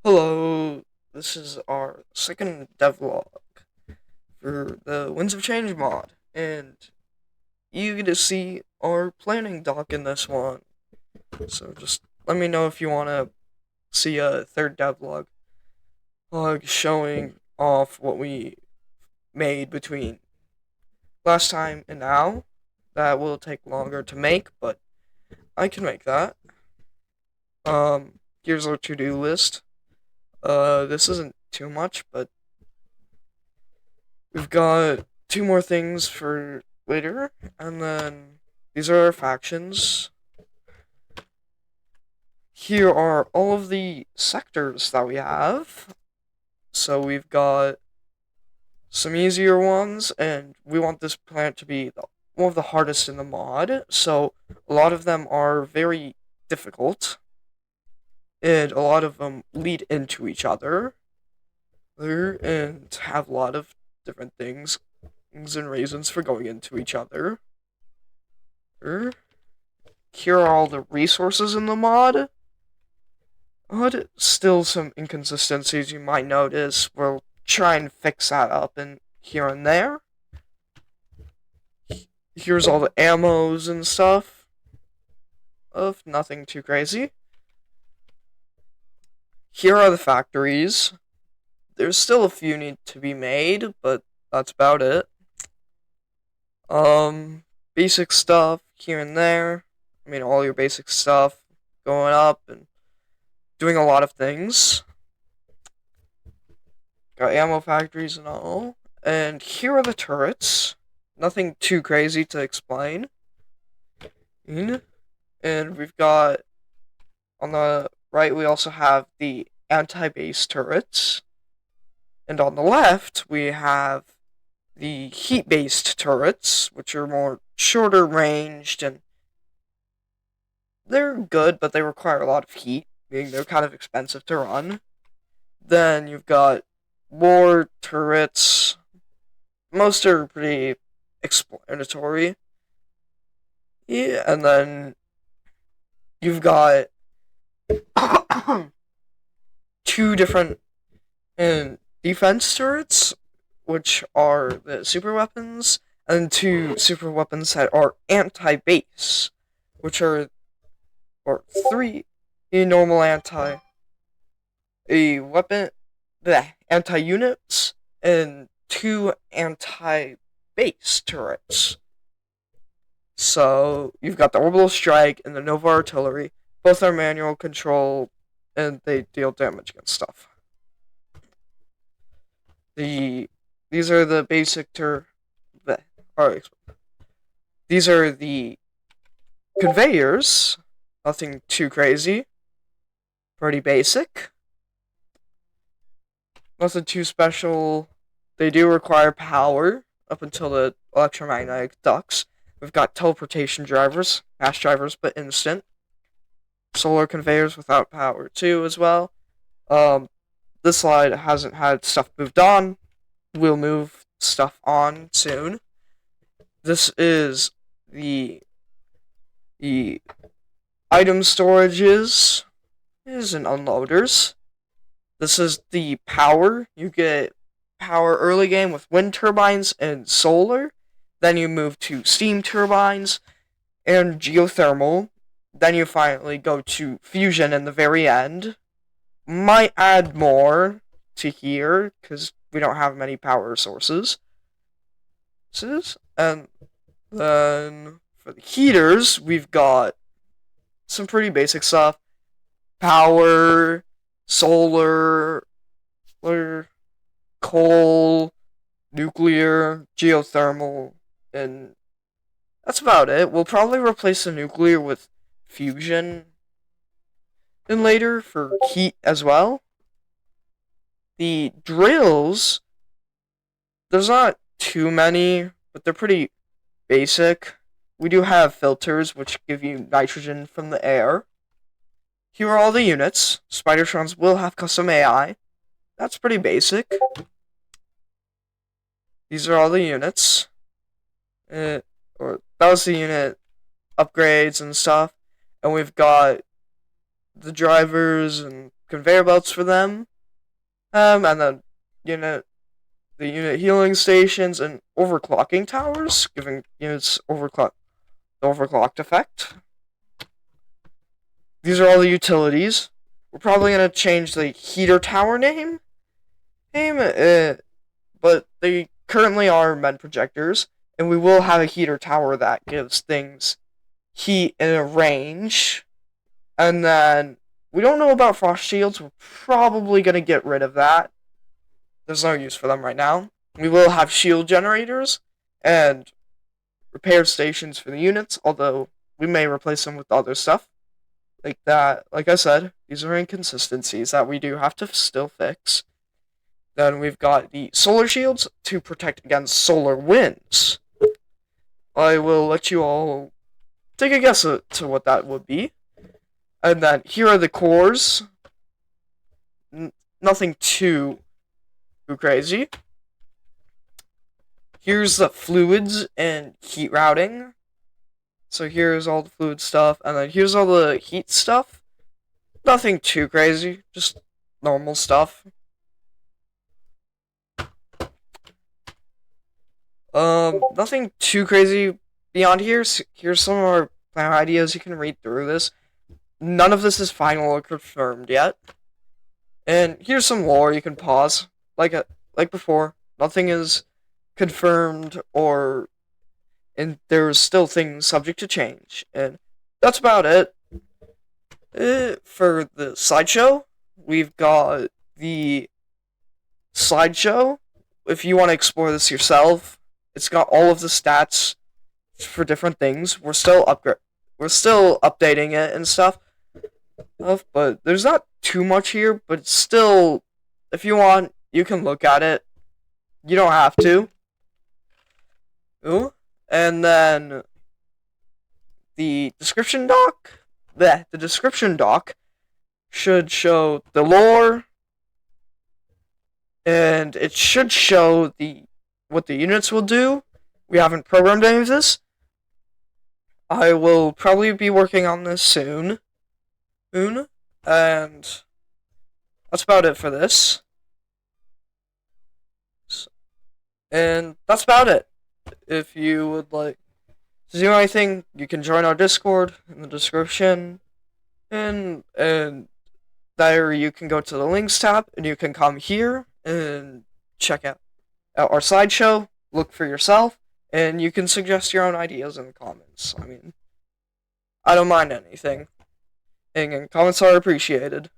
Hello, this is our second devlog for the Winds of Change mod, and you get to see our planning doc in this one. So just let me know if you want to see a third devlog showing off what we made between last time and now. That will take longer to make, but I can make that. Here's our to-do list. This isn't too much, but we've got two more things for later, and then these are our factions. Here are all of the sectors that we have. So we've got some easier ones, and we want this planet to be one of the hardest in the mod. So a lot of them are very difficult, and a lot of them lead into each other, and have a lot of different things and reasons for going into each other. Here are all the resources in the mod. But still some inconsistencies you might notice. We'll try and fix that up in here and there. Here's all the ammos and stuff. Of nothing too crazy. Here are the factories. There's still a few need to be made, but that's about it. Basic stuff here and there. I mean, all your basic stuff going up and doing a lot of things. Got ammo factories and all. And here are the turrets. Nothing too crazy to explain. And we've got, on the right, we also have the anti-base turrets. And on the left, we have the heat-based turrets, which are more shorter ranged, and they're good, but they require a lot of heat, being they're kind of expensive to run. Then you've got war turrets. Most are pretty explanatory. Yeah, and then you've got two different defense turrets, which are the super weapons, and two super weapons that are anti-base, which are or three normal anti-units, and two anti-base turrets. So you've got the orbital strike and the Nova artillery. Both are manual control, and they deal damage against stuff. These are the basic these are the conveyors. Nothing too crazy. Pretty basic. Nothing too special. They do require power up until the electromagnetic ducts. We've got teleportation drivers, mass drivers, but instant. Solar conveyors without power too, as well. This slide hasn't had stuff moved on. We'll move stuff on soon. This is the item storages and unloaders. This is the power. You get power early game with wind turbines and solar. Then you move to steam turbines and geothermal. Then you finally go to fusion in the very end. Might add more to here, because we don't have many power sources. And then for the heaters, we've got some pretty basic stuff. Power, solar, coal, nuclear, geothermal, and that's about it. We'll probably replace the nuclear with fusion and later for heat as well. The drills, there's not too many, but they're pretty basic. We do have filters which give you nitrogen from the air. Here are all the units. Spidertrons will have custom AI. That's pretty basic. These are all the units. That was the unit upgrades and stuff. And we've got the drivers and conveyor belts for them, and then unit the unit healing stations and overclocking towers, giving units overclocked effect. These are all the utilities. We're probably gonna change the heater tower name, but they currently are med projectors, and we will have a heater tower that gives things heat in a range. And then we don't know about frost shields. We're probably gonna get rid of that. There's no use for them right now. We will have shield generators and repair stations for the units, although we may replace them with other stuff. Like that, like I said, these are inconsistencies that we do have to still fix. Then we've got the solar shields to protect against solar winds. I will let you all take a guess to what that would be. And then here are the cores. Nothing too crazy. Here's the fluids and heat routing. So here's all the fluid stuff, and then here's all the heat stuff. Nothing too crazy, just normal stuff. Nothing too crazy beyond here. Here's some of our plan ideas. You can read through this. None of this is final or confirmed yet. And here's some lore you can pause. Like before, nothing is confirmed and there's still things subject to change. And that's about it. For the slideshow, we've got the slideshow. If you want to explore this yourself, it's got all of the stats for different things. We're still updating it and stuff. But there's not too much here, but still, if you want, you can look at it. You don't have to. Ooh. And then the description doc. The description doc should show the lore, and it should show what the units will do. We haven't programmed any of this. I will probably be working on this soon. And that's about it for this. And that's about it. If you would like to do anything, you can join our Discord in the description. And there you can go to the links tab, and you can come here and check out our slideshow, look for yourself, and you can suggest your own ideas in the comments. I mean, I don't mind anything. And comments are appreciated.